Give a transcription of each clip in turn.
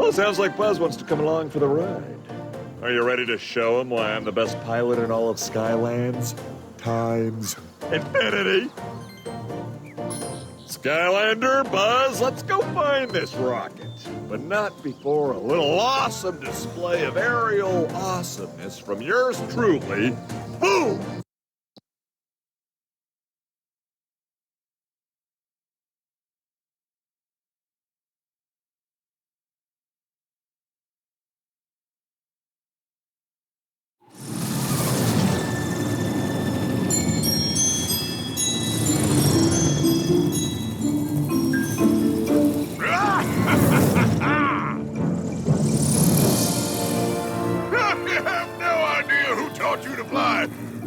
Well, sounds like Buzz wants to come along for the ride. Are you ready to show him why I'm the best pilot in all of Skylands? Times infinity. Skylander, Buzz, let's go find this rocket. But not before a little awesome display of aerial awesomeness from yours truly, Boom!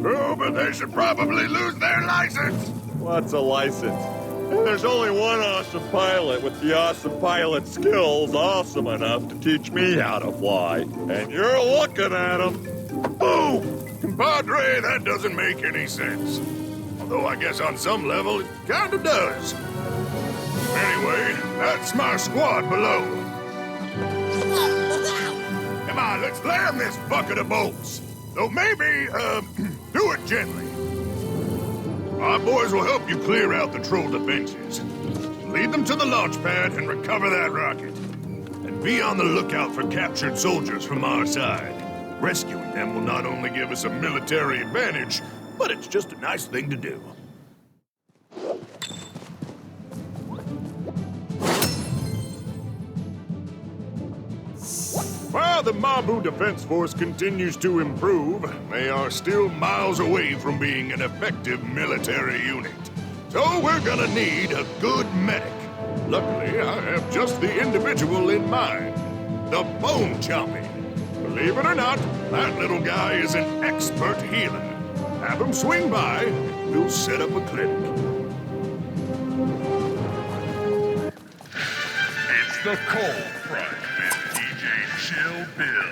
Oh, but they should probably lose their license. What's a license? There's only one awesome pilot with the awesome pilot skills awesome enough to teach me how to fly. And you're looking at him. Boom! Compadre, that doesn't make any sense. Although I guess on some level it kinda does. Anyway, that's my squad below. Come on, let's slam this bucket of bolts. Though maybe, do it gently. Our boys will help you clear out the troll defenses. Lead them to the launch pad and recover that rocket. And be on the lookout for captured soldiers from our side. Rescuing them will not only give us a military advantage, but it's just a nice thing to do. While the Mabu Defense Force continues to improve, they are still miles away from being an effective military unit. So we're gonna need a good medic. Luckily, I have just the individual in mind. The Bone Chompy. Believe it or not, that little guy is an expert healer. Have him swing by, and we'll set up a clinic. It's the Cold Front with DJ Chill Bill.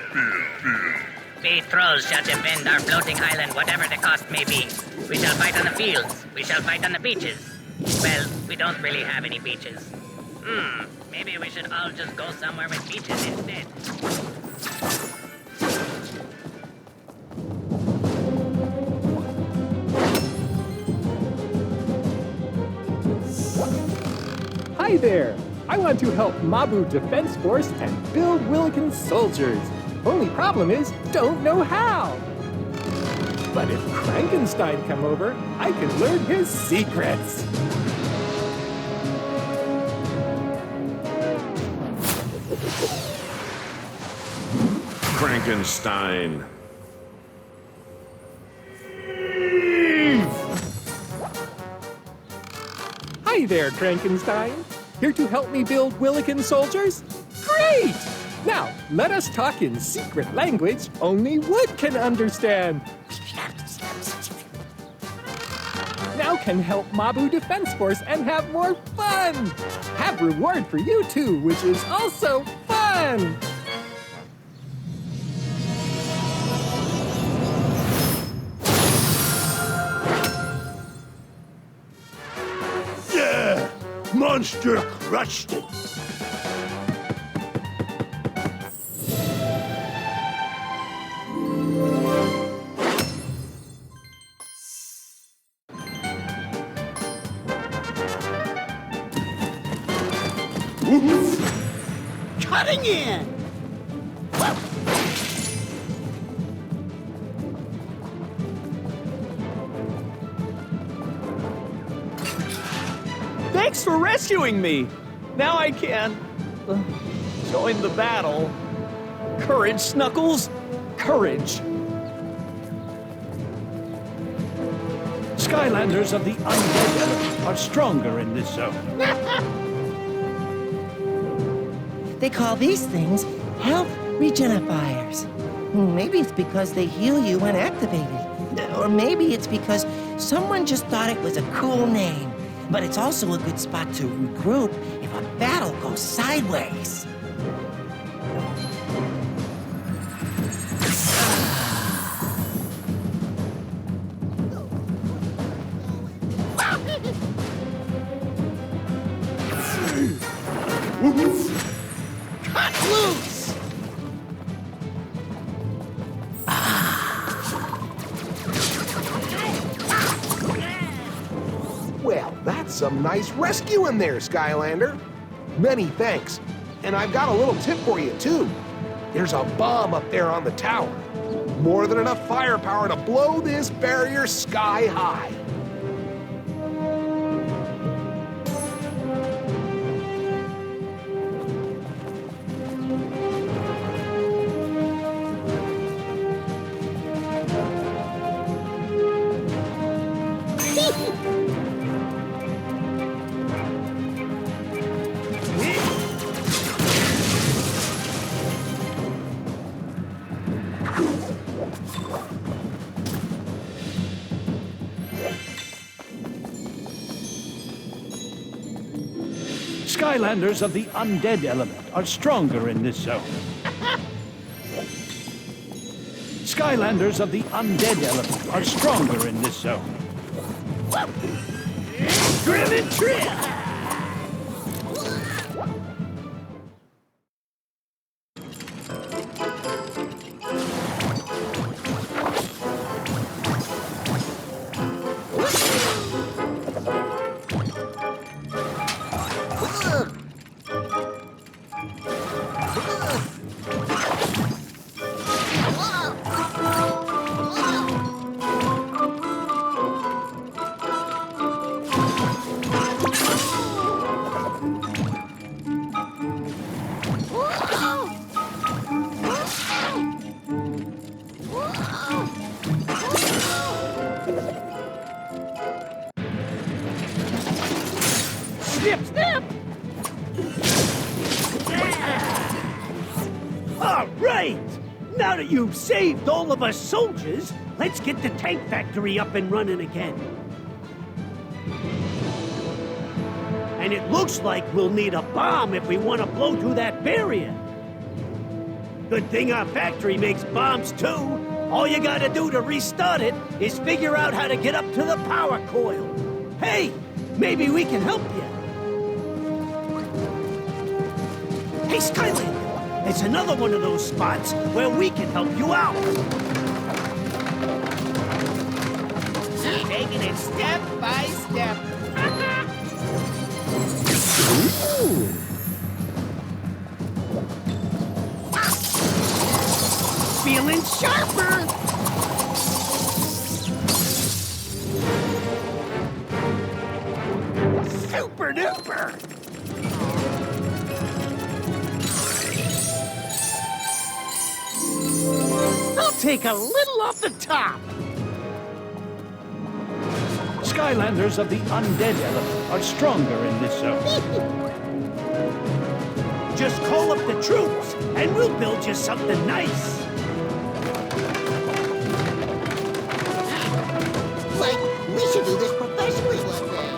We trolls shall defend our floating island, whatever the cost may be. We shall fight on the fields. We shall fight on the beaches. Well, we don't really have any beaches. Maybe we should all just go somewhere with beaches instead. Hi there! I want to help Mabu Defense Force and build Willikin soldiers. Only problem is, don't know how. But if Frankenstein come over, I can learn his secrets. Frankenstein. Hi there, Frankenstein. Here to help me build Willikin soldiers? Great! Now, let us talk in secret language only Wood can understand. Now can help Mabu Defense Force and have more fun! Have reward for you too, which is also fun! Yeah! Monster crushed it! Cutting in! Thanks for rescuing me! Now I can join the battle. Courage, Snuckles! Courage! Skylanders of the Undead Element are stronger in this zone. They call these things health regenifiers. Maybe it's because they heal you when activated. Or maybe it's because someone just thought it was a cool name. But it's also a good spot to regroup if a battle goes sideways. Cut loose! some nice rescuing there, Skylander. Many thanks. And I've got a little tip for you, too. There's a bomb up there on the tower. More than enough firepower to blow this barrier sky high. Skylanders of the undead element are stronger in this zone. Skylanders of the undead element are stronger in this zone. Grim and Trip! Snip, snip! All right! Now that you've saved all of us soldiers, let's get the tank factory up and running again. And it looks like we'll need a bomb if we want to blow through that barrier. Good thing our factory makes bombs too. All you gotta do to restart it is figure out how to get up to the power coil. Hey, maybe we can help you. Hey, Skylander, it's another one of those spots where we can help you out. Taking it step by step. Feeling sharper! Super duper! I'll take a little off the top. Skylanders of the undead element are stronger in this zone. Just call up the troops, and we'll build you something nice. Like, we should do this professionally one day.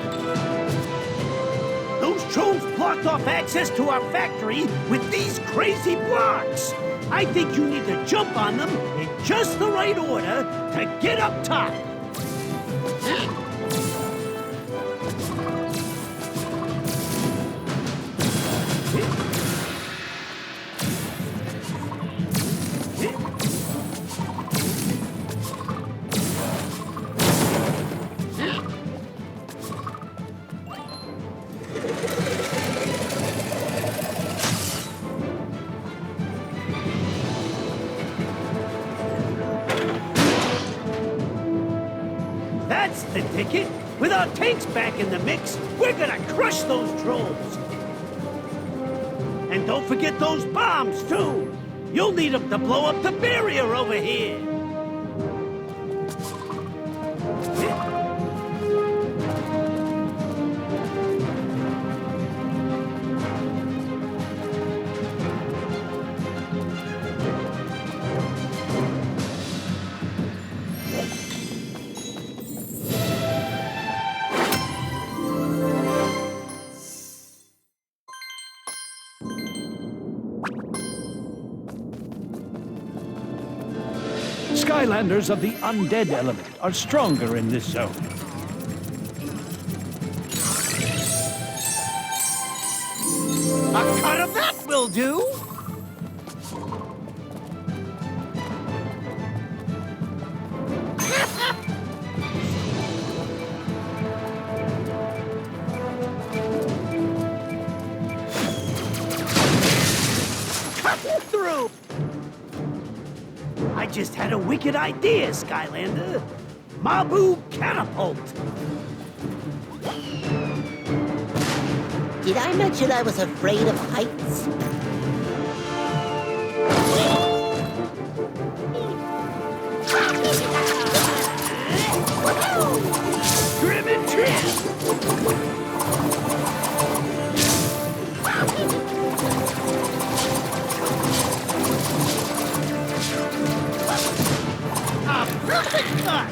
Those trolls blocked off access to our factory with these crazy blocks. I think you need to jump on them in just the right order to get up top. That's the ticket. With our tanks back in the mix, we're gonna crush those trolls. And don't forget those bombs, too. You'll need them to blow up the barrier over here. Skylanders of the undead element are stronger in this zone. A cut of that will do. Through! I just had a wicked idea, Skylander. Mabu catapult! Did I mention I was afraid of heights? Trim and trim! A perfect cut!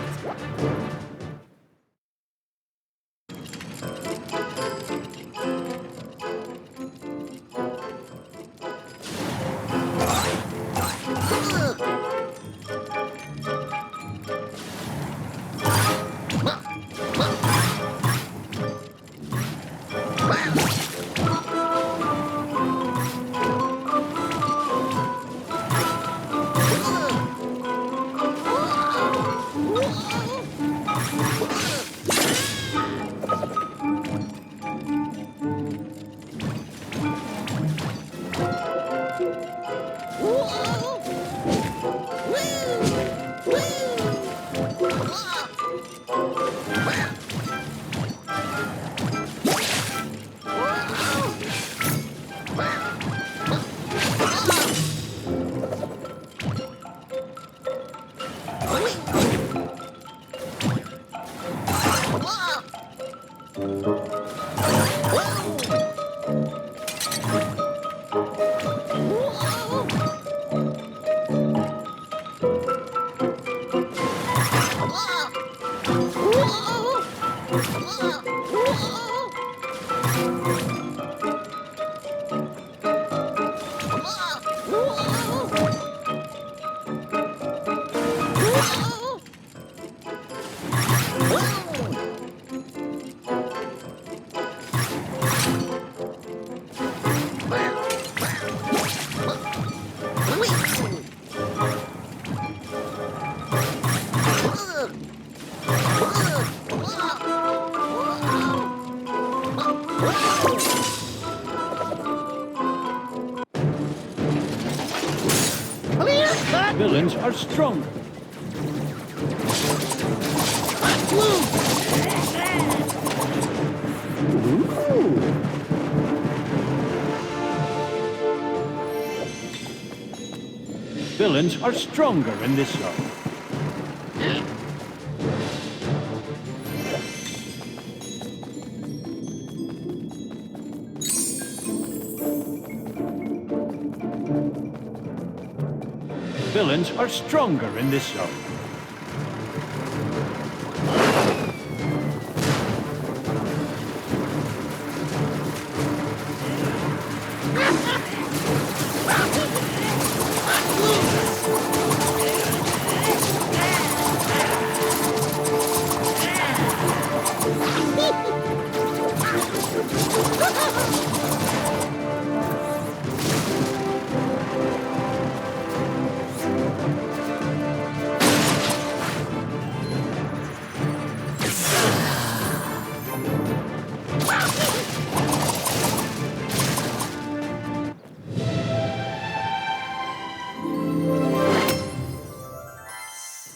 Villains are stronger. Villains are stronger in this zone. Villains are stronger in this zone.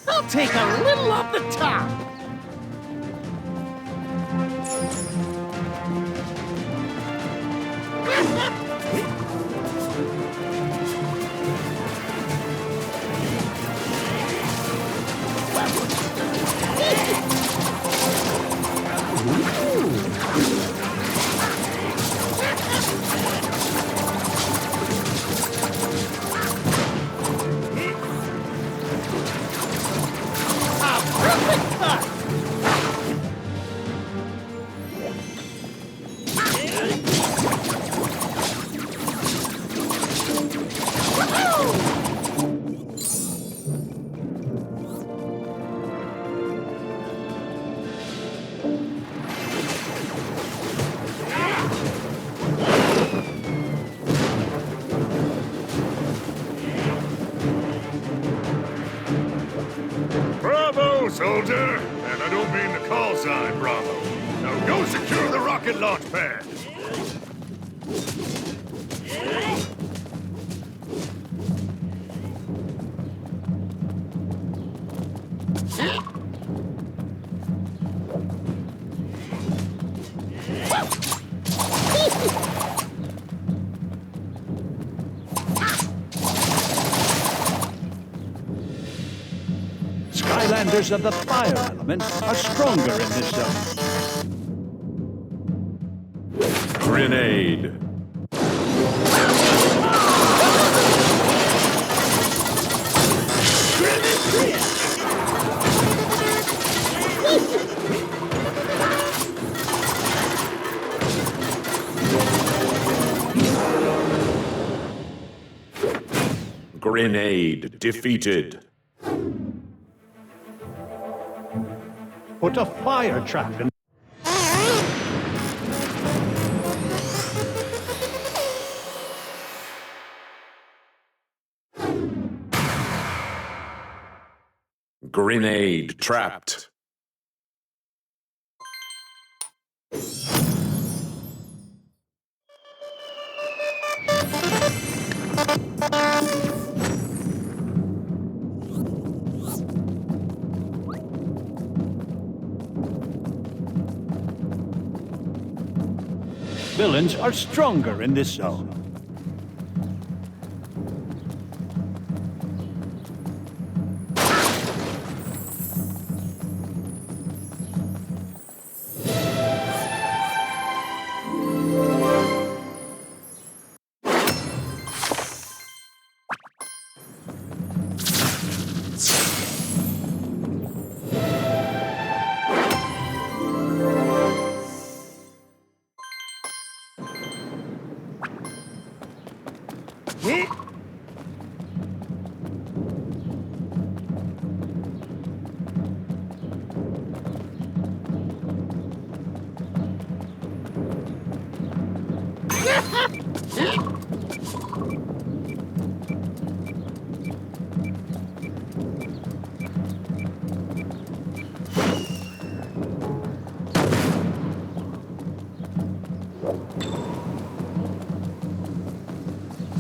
I'll take a little off the top! Bravo, soldier! And I don't mean the call sign Bravo. Now go secure the rocket launch pad. Skylanders of the fire element are stronger in this zone. Grenade. Grenade defeated. Put a fire trap in. Grenade trapped. Villains are stronger in this zone.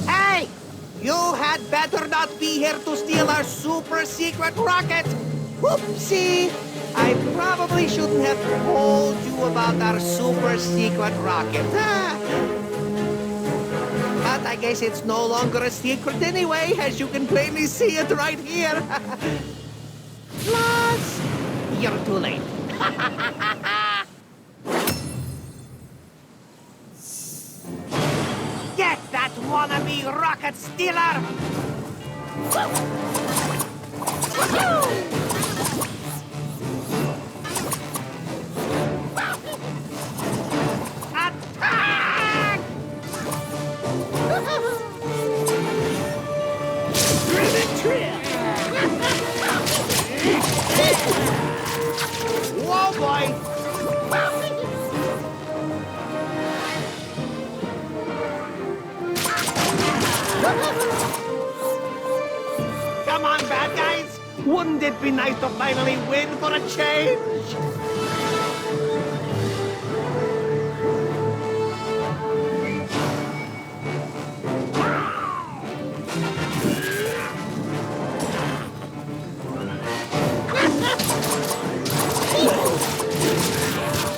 Hey! You had better not be here to steal our super secret rocket! Whoopsie! I probably shouldn't have told you about our super secret rocket. But I guess it's no longer a secret anyway, as you can plainly see it right here. Plus, you're too late. Get that wannabe rocket stealer! Attack! Whoa, boy! Come on, bad guys! Wouldn't it be nice to finally win for a change?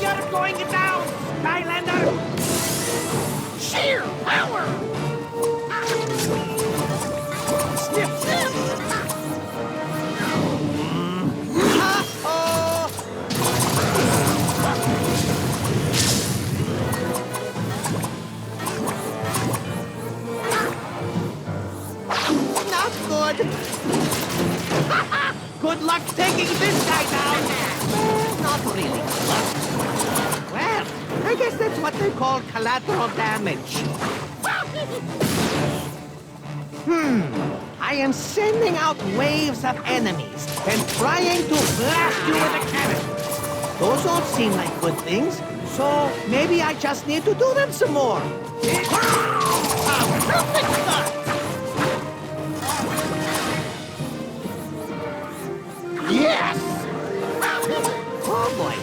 You're going down, Skylander! Sheer power! Snip, snip! Uh-oh! Not good. Good luck taking this guy down. Not really good luck. Well, I guess that's what they call collateral damage. I am sending out waves of enemies and trying to blast you with a cannon. Those don't seem like good things, so maybe I just need to do them some more. Perfect start! Yes! Oh boy,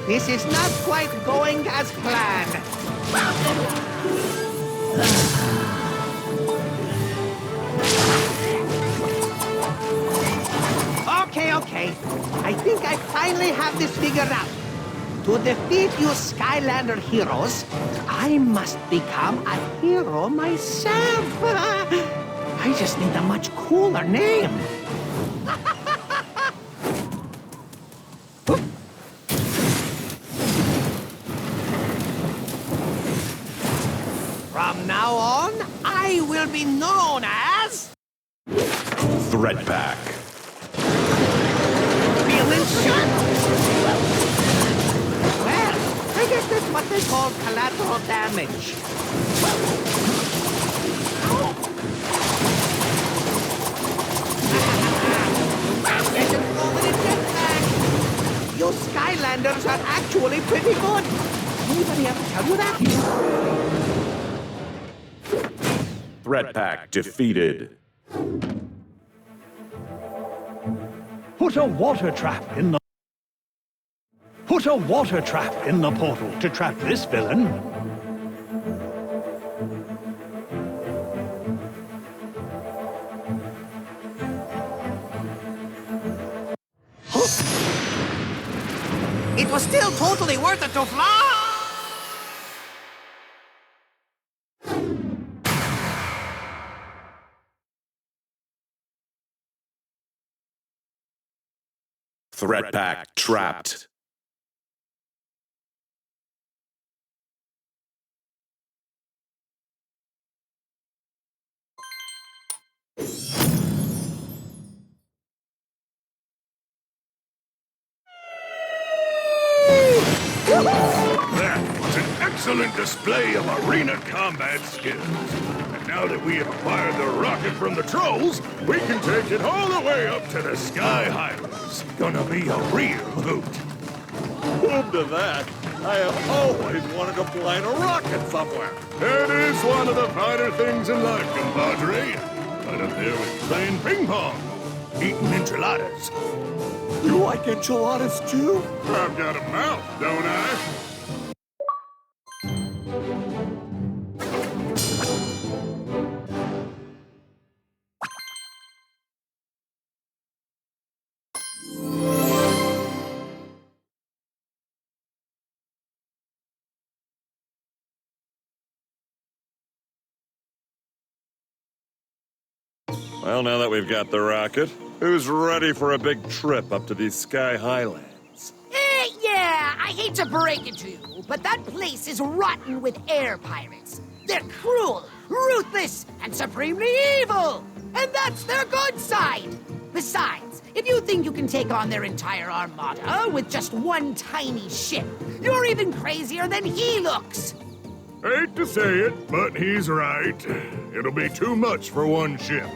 this is not quite going as planned. Okay. I I finally have this figured out. To defeat you Skylander heroes, I must become a hero myself. I just need a much cooler name. From now on, I will be known as... Threat Pack. Feeling sharp. Well, I guess that's what they call collateral damage. You Skylanders are actually pretty good. Anybody ever tell you that? Threat Pack defeated. Put a water trap in the... Put a water trap in the portal to trap this villain. It was still totally worth it to fly! Threat Pack trapped. That was an excellent display of arena combat skills. And now that we have acquired the rocket from the trolls, we can take it all the way up to the Sky Highlands. Gonna be a real hoot. Prove to that, I have always wanted to fly in a rocket somewhere. It is one of the finer things in life, compadre. Right up there with playing ping pong, eating enchiladas. You like enchiladas too? I've got a mouth, don't I? Well, now that we've got the rocket, who's ready for a big trip up to these Sky Highlands? Yeah, I hate to break it to you, but that place is rotten with air pirates. They're cruel, ruthless, and supremely evil. And that's their good side. Besides, if you think you can take on their entire armada with just one tiny ship, you're even crazier than he looks. Hate to say it, but he's right. It'll be too much for one ship.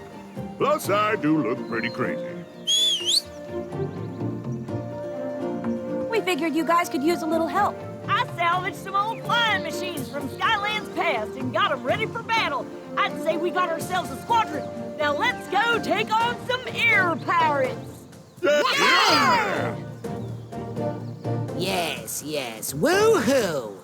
Plus, I do look pretty crazy. We figured you guys could use a little help. I salvaged some old flying machines from Skyland's past and got them ready for battle. I'd say we got ourselves a squadron. Now let's go take on some air pirates. Yes, woo-hoo.